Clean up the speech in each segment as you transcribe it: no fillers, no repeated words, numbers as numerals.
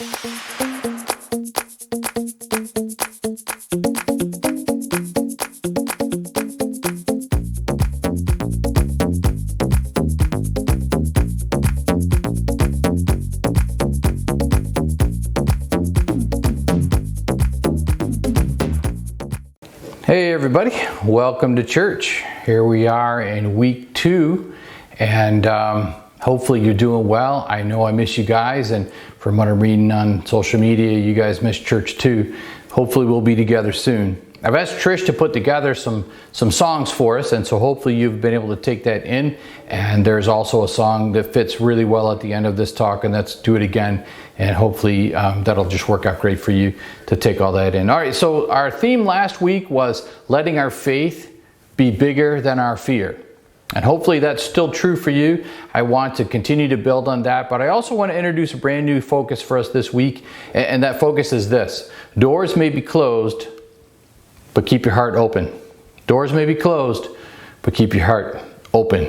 Hey everybody, welcome to church. Here we are in week 2 and hopefully you're doing well. I know I miss you guys, and from what I'm reading on social media, you guys miss church too. Hopefully we'll be together soon. I've asked Trish to put together some songs for us, and so hopefully you've been able to take that in. And there's also a song that fits really well at the end of this talk, and that's Do It Again. And hopefully that'll just work out great for you to take all that in. All right, so our theme last week was letting our faith be bigger than our fear. And hopefully that's still true for you. I want to continue to build on that, but I also want to introduce a brand new focus for us this week. And that focus is this: doors may be closed, but keep your heart open. Doors may be closed, but keep your heart open.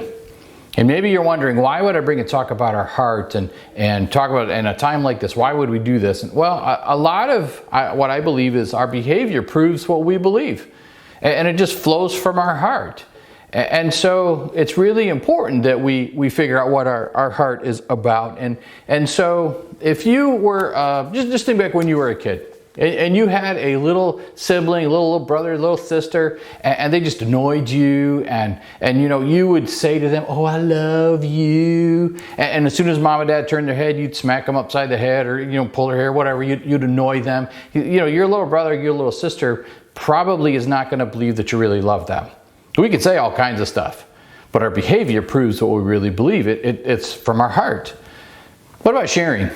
And maybe you're wondering, why would I bring and talk about our heart and talk about it in a time like this? Why would we do this? Well, a lot of what I believe is our behavior proves what we believe. And it just flows from our heart. And so it's really important that we figure out what our heart is about. And so if you were, just think back when you were a kid. And you had a little sibling, a little brother, a little sister, and they just annoyed you, and you know, you would say to them, "Oh, I love you," and as soon as mom and dad turned their head, you'd smack them upside the head, or pull their hair, whatever. You'd annoy them. Your little brother, your little sister probably is not going to believe that you really love them. We could say all kinds of stuff, but our behavior proves what we really believe. It's from our heart. What about sharing?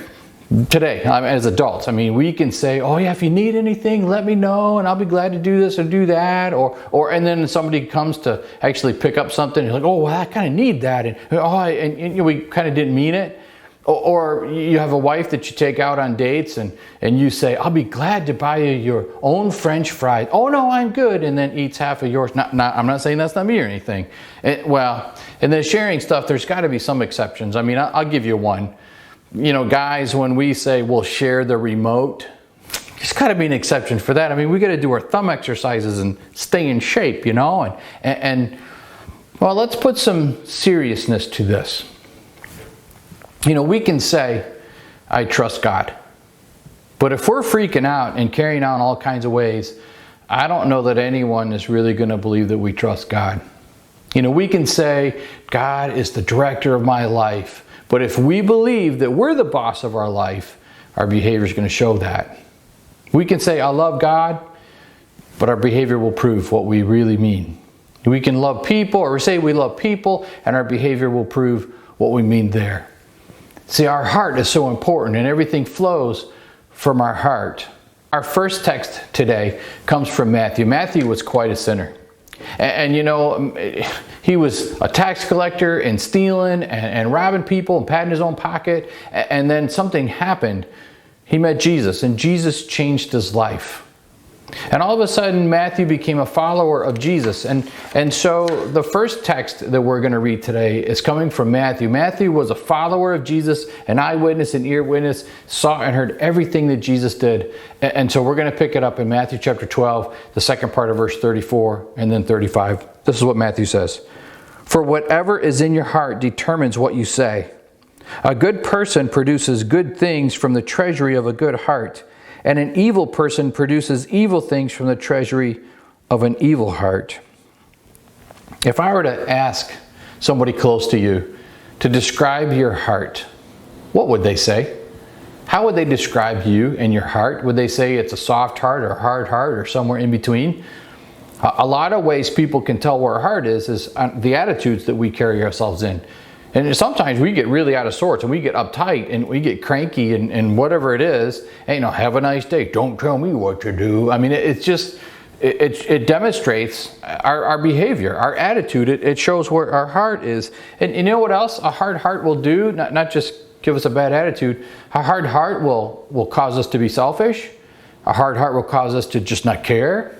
Today, as adults, we can say, "Oh yeah, if you need anything, let me know, and I'll be glad to do this or do that." And then somebody comes to actually pick up something, and you're like, "Oh, well, I kind of need that," and we kind of didn't mean it. Or you have a wife that you take out on dates, and you say, "I'll be glad to buy you your own French fries." "Oh no, I'm good," and then eats half of yours. I'm not saying that's not me or anything. And then sharing stuff, there's got to be some exceptions. I'll give you one. Guys, when we say we'll share the remote, there's got to be an exception for that. We got to do our thumb exercises and stay in shape, and well, let's put some seriousness to this. We can say, "I trust God," but if we're freaking out and carrying on all kinds of ways, I don't know that anyone is really going to believe that we trust God. We can say, "God is the director of my life," but if we believe that we're the boss of our life, our behavior is going to show that. We can say, "I love God," but our behavior will prove what we really mean. We can love people, or say we love people, and our behavior will prove what we mean there. See, our heart is so important, and everything flows from our heart. Our first text today comes from Matthew. Matthew was quite a sinner. And he was a tax collector and stealing and robbing people and patting his own pocket. And then something happened. He met Jesus, and Jesus changed his life. And all of a sudden, Matthew became a follower of Jesus. And so the first text that we're going to read today is coming from Matthew. Matthew was a follower of Jesus, an eyewitness, an ear witness, saw and heard everything that Jesus did. And so we're going to pick it up in Matthew chapter 12, the second part of verse 34 and then 35. This is what Matthew says. "For whatever is in your heart determines what you say. A good person produces good things from the treasury of a good heart, and an evil person produces evil things from the treasury of an evil heart." If I were to ask somebody close to you to describe your heart, what would they say? How would they describe you and your heart? Would they say it's a soft heart or a hard heart or somewhere in between? A lot of ways people can tell where our heart is the attitudes that we carry ourselves in. And sometimes we get really out of sorts, and we get uptight, and we get cranky, and whatever it is. Hey, have a nice day. Don't tell me what to do. It demonstrates our behavior, our attitude. It shows where our heart is. And you know what else a hard heart will do? Not just give us a bad attitude. A hard heart will cause us to be selfish. A hard heart will cause us to just not care.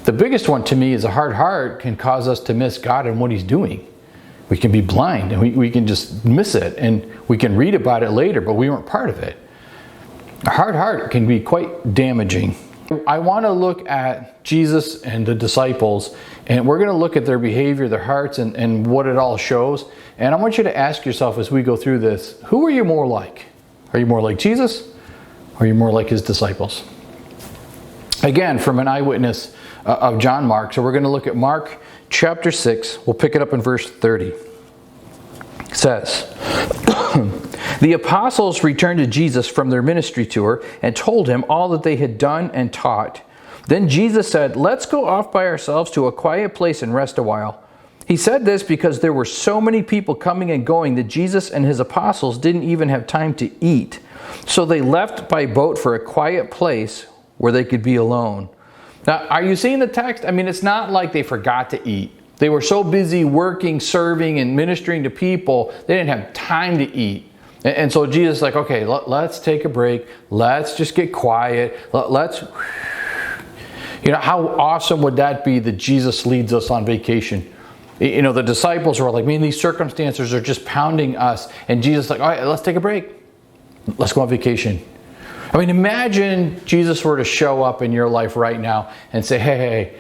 The biggest one to me is a hard heart can cause us to miss God and what He's doing. We can be blind, and we can just miss it, and we can read about it later, but we weren't part of it. A hard heart can be quite damaging. I want to look at Jesus and the disciples, and we're going to look at their behavior, their hearts, and what it all shows. And I want you to ask yourself as we go through this, who are you more like? Are you more like Jesus? Or are you more like his disciples? Again, from an eyewitness of John Mark. So we're going to look at Mark chapter 6. We'll pick it up in verse 30. It says, The apostles returned to Jesus from their ministry tour and told him all that they had done and taught. Then Jesus said, Let's go off by ourselves to a quiet place and rest a while. He said this because there were so many people coming and going that Jesus and his apostles didn't even have time to eat. So they left by boat for a quiet place where they could be alone. Now, are you seeing the text? I mean, it's not like they forgot to eat. They were so busy working, serving, and ministering to people, they didn't have time to eat. And so Jesus is like, okay, let's take a break. Let's just get quiet. Let's, how awesome would that be that Jesus leads us on vacation? The disciples were like, man, these circumstances are just pounding us. And Jesus is like, all right, let's take a break. Let's go on vacation. I mean, imagine Jesus were to show up in your life right now and say, hey,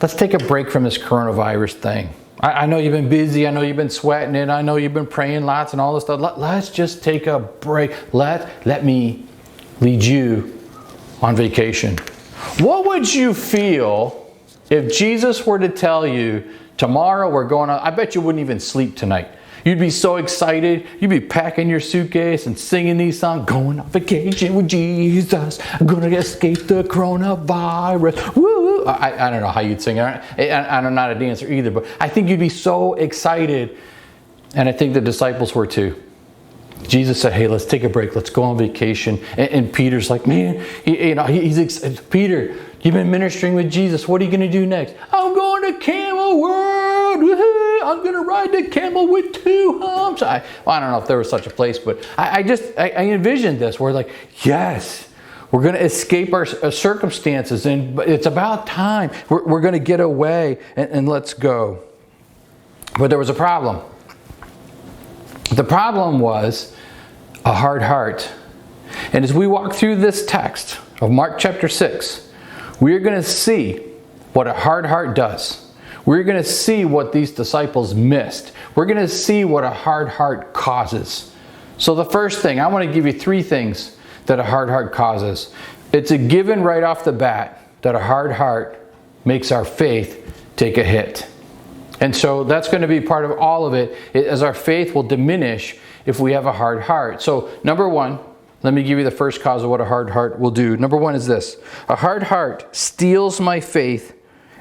let's take a break from this coronavirus thing. I know you've been busy. I know you've been sweating it. I know you've been praying lots and all this stuff. Let's just take a break. Let me lead you on vacation. What would you feel if Jesus were to tell you, tomorrow we're going on, I bet you wouldn't even sleep tonight. You'd be so excited. You'd be packing your suitcase and singing these songs. Going on vacation with Jesus. I'm going to escape the coronavirus. Woo! I don't know how you'd sing it. I'm not a dancer either, but I think you'd be so excited. And I think the disciples were too. Jesus said, hey, let's take a break. Let's go on vacation. And Peter's like, man, he's Peter, you've been ministering with Jesus. What are you going to do next? I'm going to Camel World. Woo-hoo! I'm going to ride the camel with two humps. I don't know if there was such a place, but I envisioned this. We're like, yes, we're going to escape our circumstances, and it's about time. We're going to get away and let's go. But there was a problem. The problem was a hard heart. And as we walk through this text of Mark chapter 6, we're going to see what a hard heart does. We're going to see what these disciples missed. We're going to see what a hard heart causes. So the first thing, I want to give you 3 things that a hard heart causes. It's a given right off the bat that a hard heart makes our faith take a hit. And so that's going to be part of all of it, as our faith will diminish if we have a hard heart. So number 1, let me give you the first cause of what a hard heart will do. Number 1 is this. A hard heart steals my faith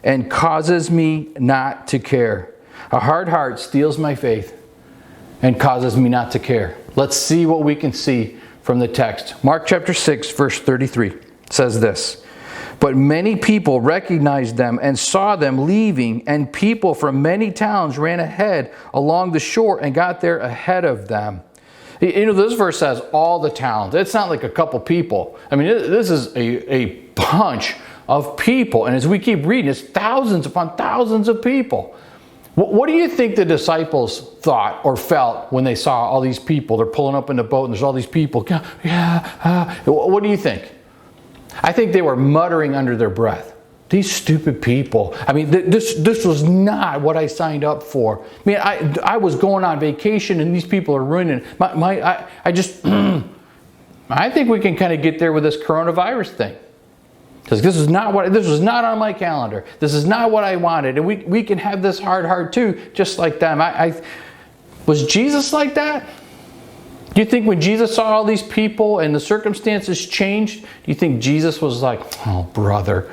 and causes me not to care. A hard heart steals my faith and causes me not to care. Let's see what we can see from the text. Mark chapter 6, verse 33 says this. But many people recognized them and saw them leaving, and people from many towns ran ahead along the shore and got there ahead of them. This verse says all the towns. It's not like a couple people. I mean, this is a bunch of people. And as we keep reading, it's thousands upon thousands of people. What do you think the disciples thought or felt when they saw all these people? They're pulling up in the boat and there's all these people. What do you think? I think they were muttering under their breath. These stupid people. I mean, this was not what I signed up for. I mean, I was going on vacation and these people are ruining I think we can kind of get there with this coronavirus thing. Because this was not on my calendar. This is not what I wanted. And we can have this hard heart too, just like them. Was Jesus like that? Do you think when Jesus saw all these people and the circumstances changed, do you think Jesus was like, oh, brother?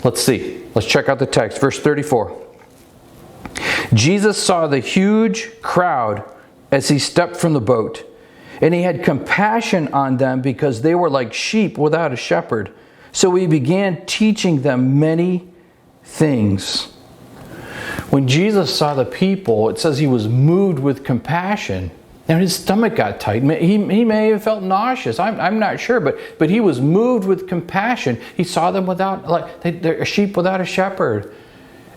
Let's see. Let's check out the text. Verse 34. Jesus saw the huge crowd as he stepped from the boat, and he had compassion on them because they were like sheep without a shepherd. So he began teaching them many things. When Jesus saw the people, it says he was moved with compassion. And his stomach got tight. He may have felt nauseous. I'm not sure, but he was moved with compassion. He saw them they're a sheep without a shepherd.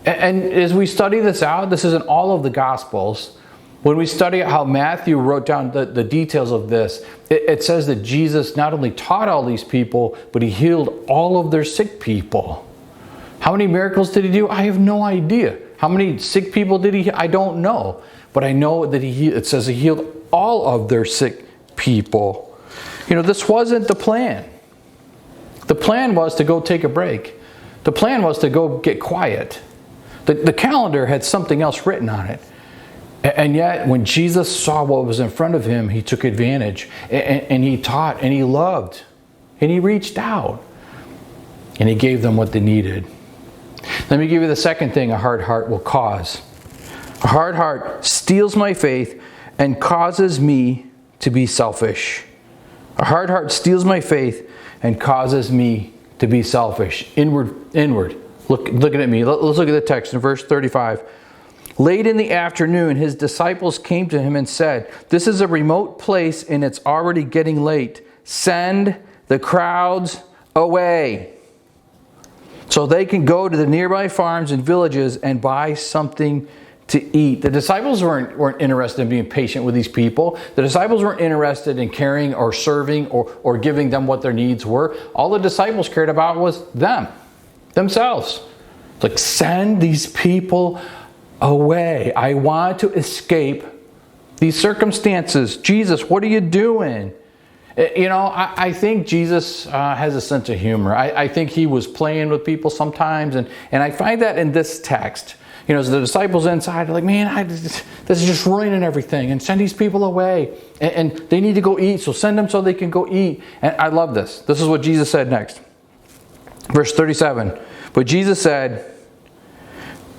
And as we study this out, this is in all of the Gospels. When we study how Matthew wrote down the details of this, it says that Jesus not only taught all these people, but he healed all of their sick people. How many miracles did he do? I have no idea. How many sick people did he heal? I don't know. But I know that it says he healed all of their sick people. You know, this wasn't the plan. The plan was to go take a break. The plan was to go get quiet. The calendar had something else written on it. And yet, when Jesus saw what was in front of him, he took advantage. And he taught, and he loved, and he reached out. And he gave them what they needed. Let me give you the second thing a hard heart will cause. A hard heart steals my faith and causes me to be selfish. A hard heart steals my faith and causes me to be selfish. Inward. Looking at me. Let's look at the text in verse 35. Late in the afternoon, his disciples came to him and said, "This is a remote place and it's already getting late. Send the crowds away so they can go to the nearby farms and villages and buy something to eat." The disciples weren't interested in being patient with these people. The disciples weren't interested in caring or serving or giving them what their needs were. All the disciples cared about was themselves. It's like, send these people away. I want to escape these circumstances. Jesus, what are you doing? You know, I think Jesus has a sense of humor. I think he was playing with people sometimes. And I find that in this text. You know, as the disciples inside are like, man, this is just ruining everything. And send these people away. And they need to go eat. So send them so they can go eat. And I love this. This is what Jesus said next. Verse 37. But Jesus said,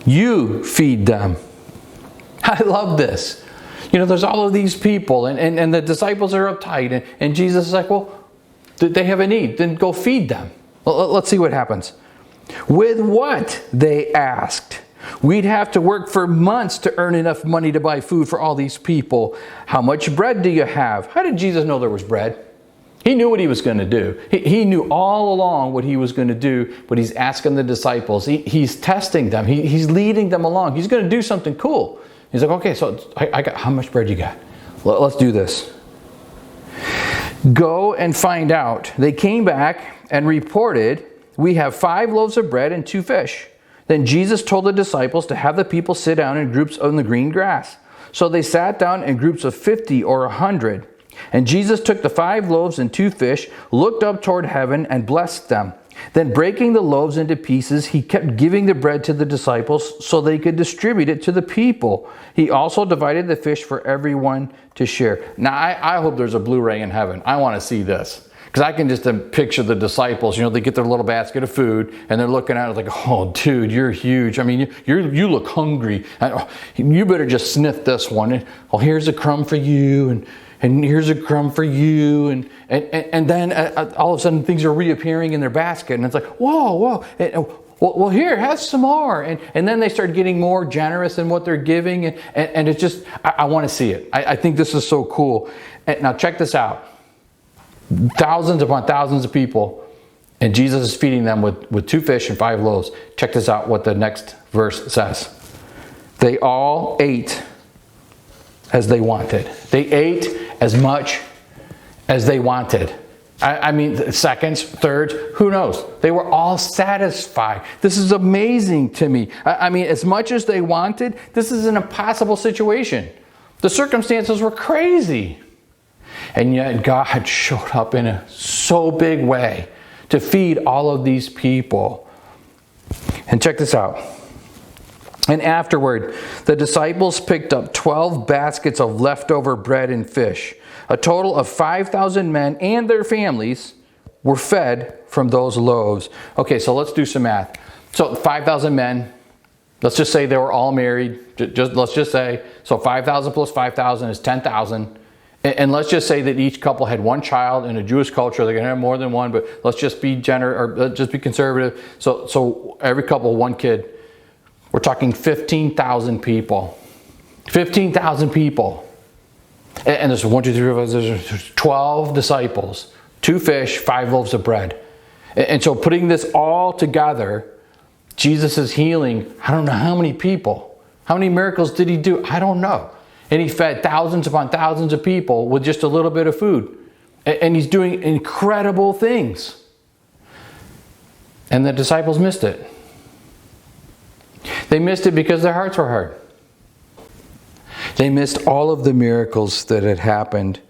"You feed them." I love this. You know, there's all of these people and the disciples are uptight. And Jesus is like, well, they have a need. Then go feed them. Let's see what happens. With what? They asked. We'd have to work for months to earn enough money to buy food for all these people. How much bread do you have? How did Jesus know there was bread? He knew what he was going to do. He knew all along what he was going to do, but he's asking the disciples. He's testing them. He's leading them along. He's going to do something cool. He's like, okay, so I got, how much bread you got? Let's do this. Go and find out. They came back and reported, we have 5 loaves of bread and 2 fish. Then Jesus told the disciples to have the people sit down in groups on the green grass. So they sat down in groups of 50 or 100. And Jesus took the 5 loaves and 2 fish, looked up toward heaven, and blessed them. Then breaking the loaves into pieces, he kept giving the bread to the disciples so they could distribute it to the people. He also divided the fish for everyone to share. Now, I hope there's a Blu-ray in heaven. I want to see this. Because I can just picture the disciples, you know, they get their little basket of food and they're looking at it like, oh, dude, you're huge. I mean, you look hungry. You better just sniff this one. Oh, here's a crumb for you and here's a crumb for you. And then all of a sudden things are reappearing in their basket. And it's like, whoa. Well, here, have some more. And then they start getting more generous in what they're giving. And it's just, I want to see it. I think this is so cool. And now check this out. Thousands upon thousands of people. And Jesus is feeding them with 2 fish and 5 loaves. Check this out, what the next verse says. They all ate as they wanted. They ate as much as they wanted. I mean, seconds, thirds, who knows? They were all satisfied. This is amazing to me. I mean, as much as they wanted, this is an impossible situation. The circumstances were crazy. And yet God showed up in a so big way to feed all of these people. And check this out. And afterward, the disciples picked up 12 baskets of leftover bread and fish. A total of 5,000 men and their families were fed from those loaves. Okay, so let's do some math. So 5,000 men, let's just say they were all married. Let's just say, so 5,000 plus 5,000 is 10,000. And let's just say that each couple had 1 child. In a Jewish culture, they're going to have more than 1, but let's just be just be conservative. So every couple, 1 kid. We're talking 15,000 people. 15,000 people. And there's 1, 2, 3, 4, 5, there's 12 disciples, 2 fish, 5 loaves of bread. And so putting this all together, Jesus is healing, I don't know how many people. How many miracles did he do? I don't know. and he fed thousands upon thousands of people with just a little bit of food. And he's doing incredible things. And the disciples missed it. They missed it because their hearts were hard. They missed all of the miracles that had happened.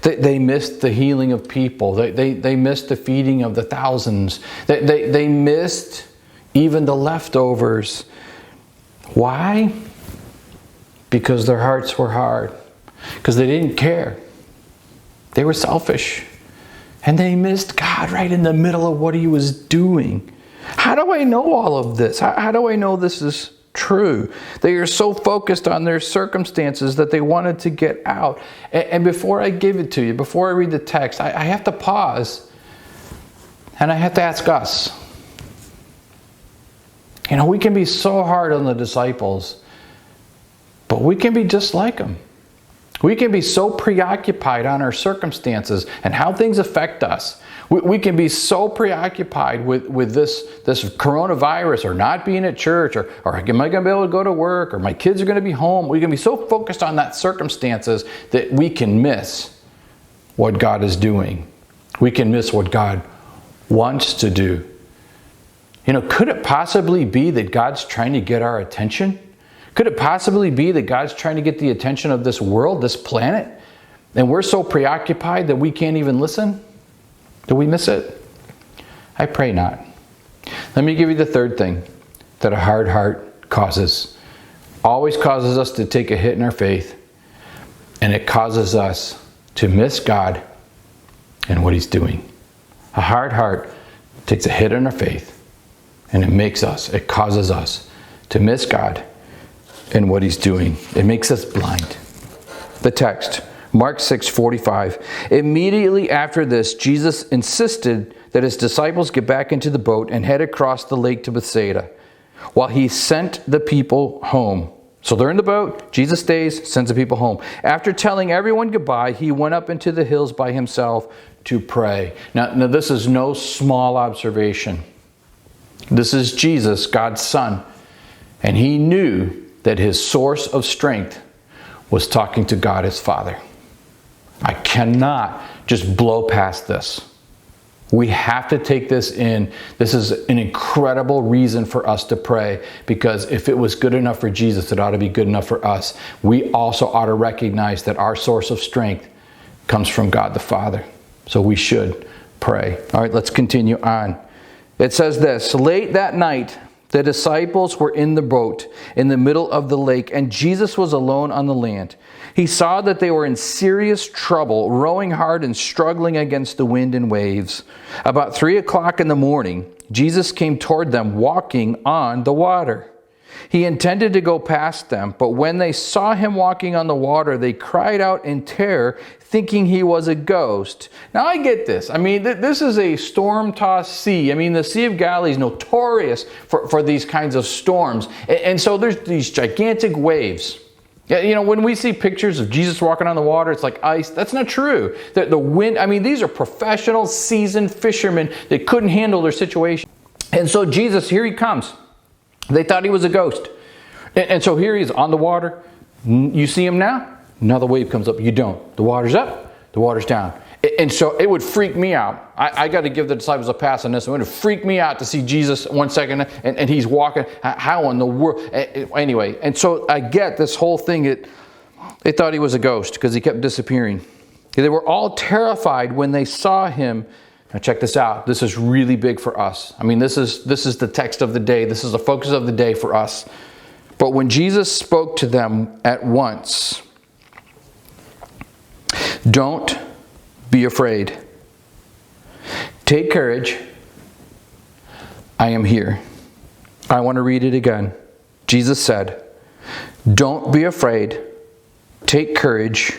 They missed the healing of people. They missed the feeding of the thousands. They missed even the leftovers. Why? Because their hearts were hard. Because they didn't care. They were selfish. And they missed God right in the middle of what he was doing. How do I know all of this? How do I know this is true? They are so focused on their circumstances that they wanted to get out. And before I give it to you, before I read the text, I have to pause and I have to ask us. You know, we can be so hard on the disciples, but we can be just like them. We can be so preoccupied on our circumstances and how things affect us. We can be so preoccupied with this coronavirus, or not being at church, or am I going to be able to go to work, or my kids are going to be home. We can be so focused on that circumstances that we can miss what God is doing. We can miss what God wants to do. You know, could it possibly be that God's trying to get our attention? Could it possibly be that God's trying to get the attention of this world, this planet, and we're so preoccupied that we can't even listen? Do we miss it? I pray not. Let me give you the third thing that a hard heart causes. Always causes us to take a hit in our faith, and it causes us to miss God and what he's doing. A hard heart takes a hit in our faith, and it causes us to miss God and what he's doing. It makes us blind. The text, Mark 6:45. Immediately after this, Jesus insisted that his disciples get back into the boat and head across the lake to Bethsaida, while he sent the people home. So they're in the boat, Jesus stays, sends the people home. After telling everyone goodbye, he went up into the hills by himself to pray. Now this is no small observation. This is Jesus, God's Son, and he knew that his source of strength was talking to God his Father. I cannot just blow past this. We have to take this in. This is an incredible reason for us to pray, because if it was good enough for Jesus, it ought to be good enough for us. We also ought to recognize that our source of strength comes from God the Father. So we should pray. All right, let's continue on. It says this: late that night, the disciples were in the boat in the middle of the lake, and Jesus was alone on the land. He saw that they were in serious trouble, rowing hard and struggling against the wind and waves. About 3 o'clock in the morning, Jesus came toward them walking on the water. He intended to go past them, but when they saw him walking on the water, they cried out in terror, thinking he was a ghost. Now I get this. I mean, this is a storm-tossed sea. I mean, the Sea of Galilee is notorious for these kinds of storms. And so there's these gigantic waves. You know, when we see pictures of Jesus walking on the water, it's like ice. That's not true. The wind, I mean, these are professional, seasoned fishermen that couldn't handle their situation. And so Jesus, here he comes. They thought he was a ghost. And so here he is on the water. You see him now? Another wave comes up. You don't. The water's up. The water's down. And so it would freak me out. I got to give the disciples a pass on this. It would freak me out to see Jesus 1 second and he's walking. How in the world? Anyway, and so I get this whole thing. They thought he was a ghost because he kept disappearing. They were all terrified when they saw him. Now check this out. This is really big for us. I mean, this is the text of the day. This is the focus of the day for us. But when Jesus spoke to them at once, don't be afraid. Take courage. I am here. I want to read it again. Jesus said, don't be afraid. Take courage.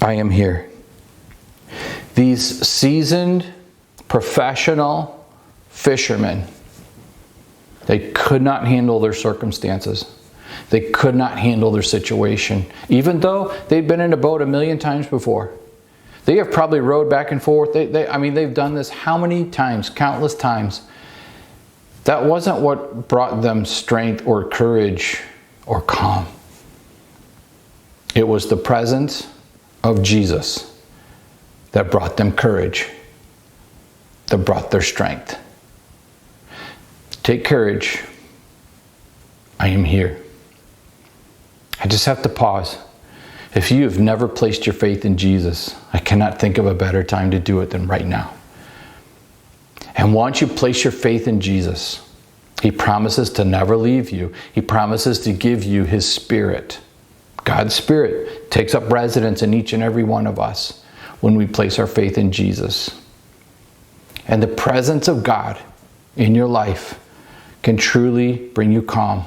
I am here. These seasoned, professional fishermen, they could not handle their circumstances. They could not handle their situation, even though they've been in a boat 1,000,000 times before. They have probably rowed back and forth. They've done this how many times? Countless times. That wasn't what brought them strength or courage or calm. It was the presence of Jesus that brought them courage, that brought their strength. Take courage. I am here. I just have to pause. If you have never placed your faith in Jesus, I cannot think of a better time to do it than right now. And once you place your faith in Jesus, He promises to never leave you. He promises to give you His Spirit. God's Spirit takes up residence in each and every one of us when we place our faith in Jesus. And the presence of God in your life can truly bring you calm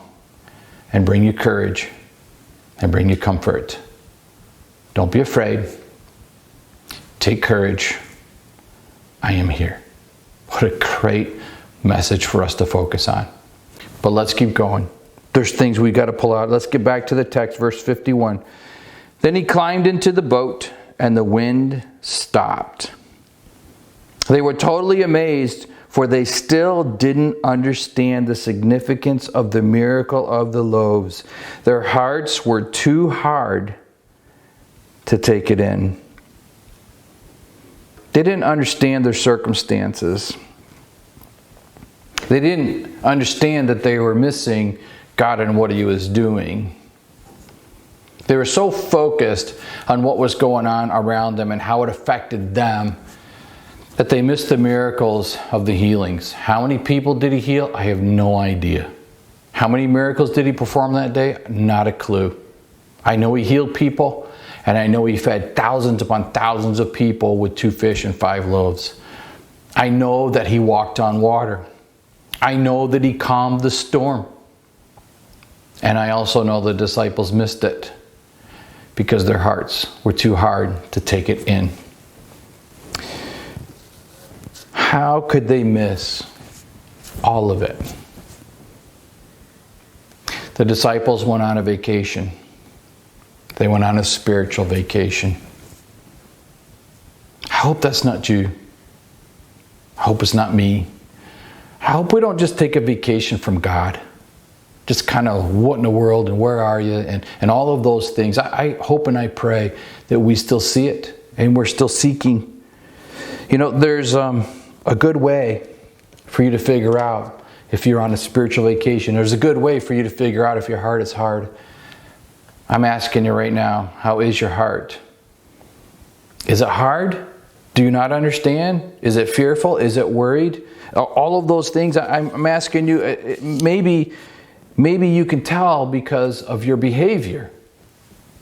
and bring you courage and bring you comfort. Don't be afraid. Take courage. I am here. What a great message for us to focus on. But let's keep going. There's things we got to pull out. Let's get back to the text, verse 51. Then he climbed into the boat and the wind stopped. They were totally amazed, for they still didn't understand the significance of the miracle of the loaves. Their hearts were too hard to take it in. They didn't understand their circumstances. They didn't understand that they were missing God and what He was doing. They were so focused on what was going on around them and how it affected them that they missed the miracles of the healings. How many people did He heal? I have no idea. How many miracles did He perform that day? Not a clue. I know He healed people, and I know He fed thousands upon thousands of people with 2 fish and 5 loaves. I know that He walked on water. I know that He calmed the storm. And I also know the disciples missed it because their hearts were too hard to take it in. How could they miss all of it? The disciples went on a vacation. They went on a spiritual vacation. I hope that's not you. I hope it's not me. I hope we don't just take a vacation from God. Just kind of, what in the world and where are you and all of those things. I hope and I pray that we still see it and we're still seeking. You know, there's a good way for you to figure out if you're on a spiritual vacation. There's a good way for you to figure out if your heart is hard. I'm asking you right now, how is your heart? Is it hard? Do you not understand? Is it fearful? Is it worried? All of those things, I'm asking you, maybe you can tell because of your behavior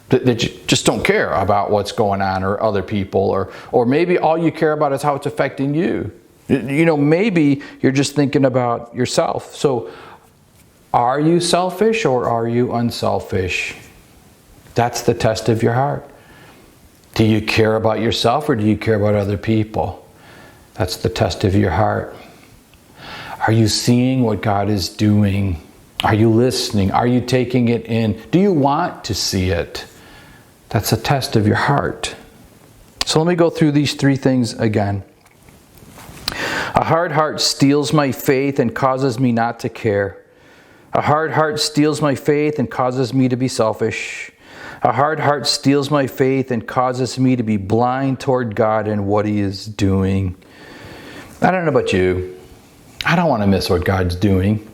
that you just don't care about what's going on or other people, or maybe all you care about is how it's affecting you. You know, maybe you're just thinking about yourself. So are you selfish or are you unselfish? That's the test of your heart. Do you care about yourself or do you care about other people? That's the test of your heart. Are you seeing what God is doing? Are you listening? Are you taking it in? Do you want to see it? That's a test of your heart. So let me go through these 3 things again. A hard heart steals my faith and causes me not to care. A hard heart steals my faith and causes me to be selfish. A hard heart steals my faith and causes me to be blind toward God and what He is doing. I don't know about you. I don't want to miss what God's doing.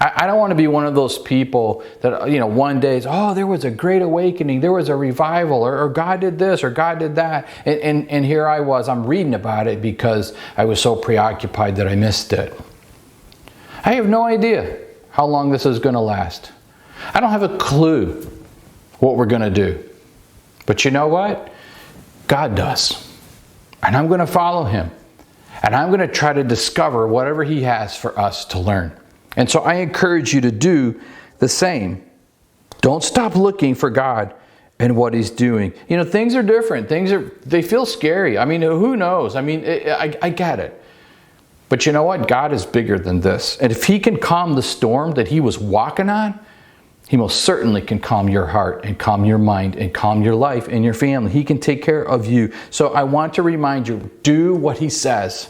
I don't want to be one of those people that, you know, one day is, oh, there was a great awakening, there was a revival, or God did this, or God did that. And here I was, I'm reading about it because I was so preoccupied that I missed it. I have no idea how long this is going to last. I don't have a clue what we're going to do. But you know what? God does. And I'm going to follow Him. And I'm going to try to discover whatever He has for us to learn. And so I encourage you to do the same. Don't stop looking for God and what He's doing. You know, things are different. They feel scary. I mean, who knows? I mean, I get it. But you know what? God is bigger than this. And if He can calm the storm that He was walking on, He most certainly can calm your heart and calm your mind and calm your life and your family. He can take care of you. So I want to remind you, do what He says.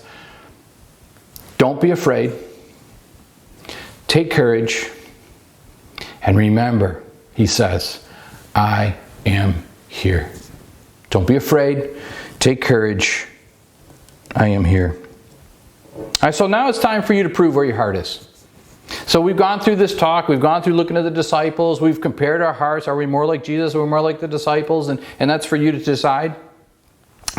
Don't be afraid. Take courage. And remember, He says, I am here. Don't be afraid. Take courage. I am here. All right, so now it's time for you to prove where your heart is. So we've gone through this talk. We've gone through looking at the disciples. We've compared our hearts. Are we more like Jesus? Are we more like the disciples? And that's for you to decide.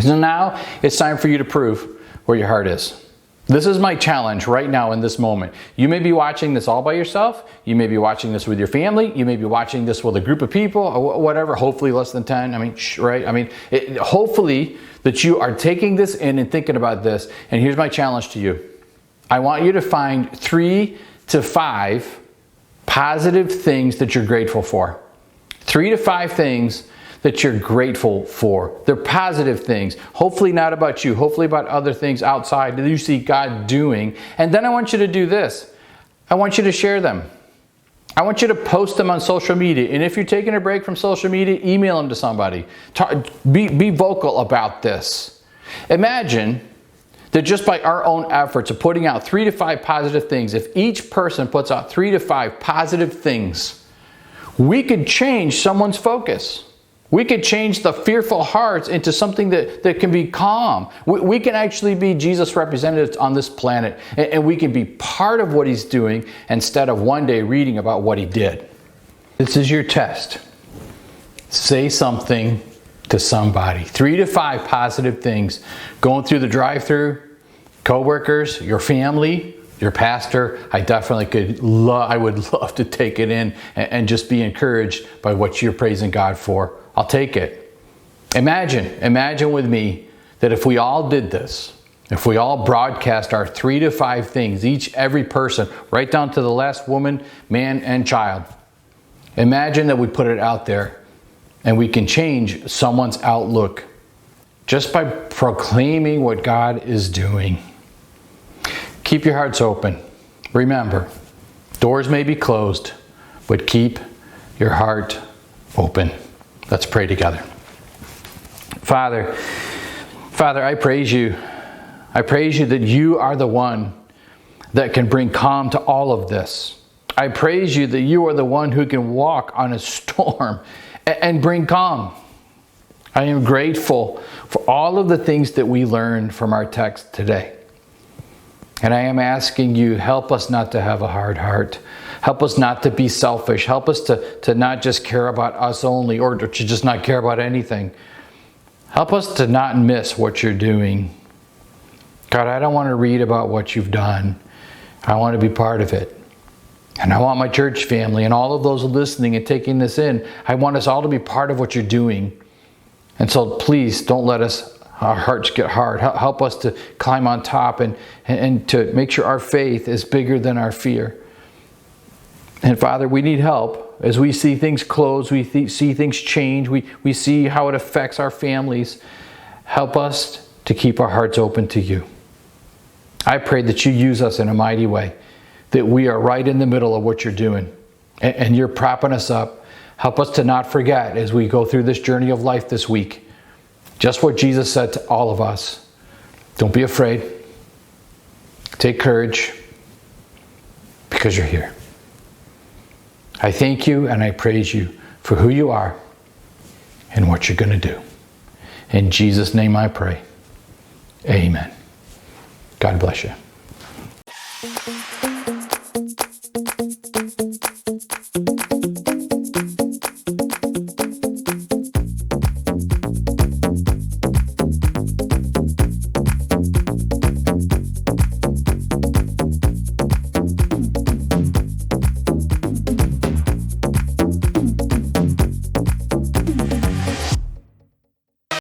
So now it's time for you to prove where your heart is. This is my challenge right now in this moment. You may be watching this all by yourself. You may be watching this with your family. You may be watching this with a group of people or whatever, hopefully less than 10. Right? Hopefully that you are taking this in and thinking about this. And here's my challenge to you. I want you to find 3 to 5 positive things that you're grateful for. 3 to 5 things that you're grateful for. They're positive things. Hopefully not about you. Hopefully about other things outside that you see God doing. And then I want you to do this. I want you to share them. I want you to post them on social media. And if you're taking a break from social media, email them to somebody. Be vocal about this. Imagine that just by our own efforts of putting out 3 to 5 positive things, if each person puts out 3 to 5 positive things, we could change someone's focus. We could change the fearful hearts into something that can be calm. We can actually be Jesus' representatives on this planet, and we can be part of what He's doing instead of one day reading about what He did. This is your test. Say something to somebody. 3 to 5 positive things. Going through the drive-thru, coworkers, your family, your pastor. I would love to take it in and just be encouraged by what you're praising God for. I'll take it. Imagine with me that if we all did this, if we all broadcast our 3 to 5 things, every person, right down to the last woman, man, and child. Imagine that we put it out there and we can change someone's outlook just by proclaiming what God is doing. Keep your hearts open. Remember, doors may be closed, but keep your heart open. Let's pray together. Father, I praise you. I praise you that you are the one that can bring calm to all of this. I praise you that you are the one who can walk on a storm and bring calm. I am grateful for all of the things that we learned from our text today. And I am asking you, help us not to have a hard heart. Help us not to be selfish. Help us to not just care about us only or to just not care about anything. Help us to not miss what you're doing. God, I don't want to read about what you've done. I want to be part of it. And I want my church family and all of those listening and taking this in, I want us all to be part of what you're doing. And so please don't let our hearts get hard. Help us to climb on top and to make sure our faith is bigger than our fear. And Father, we need help as we see things close, we see things change, we see how it affects our families. Help us to keep our hearts open to you. I pray that you use us in a mighty way, that we are right in the middle of what you're doing and you're propping us up. Help us to not forget as we go through this journey of life this week, just what Jesus said to all of us. Don't be afraid. Take courage because you're here. I thank you and I praise you for who you are and what you're going to do. In Jesus' name I pray. Amen. God bless you.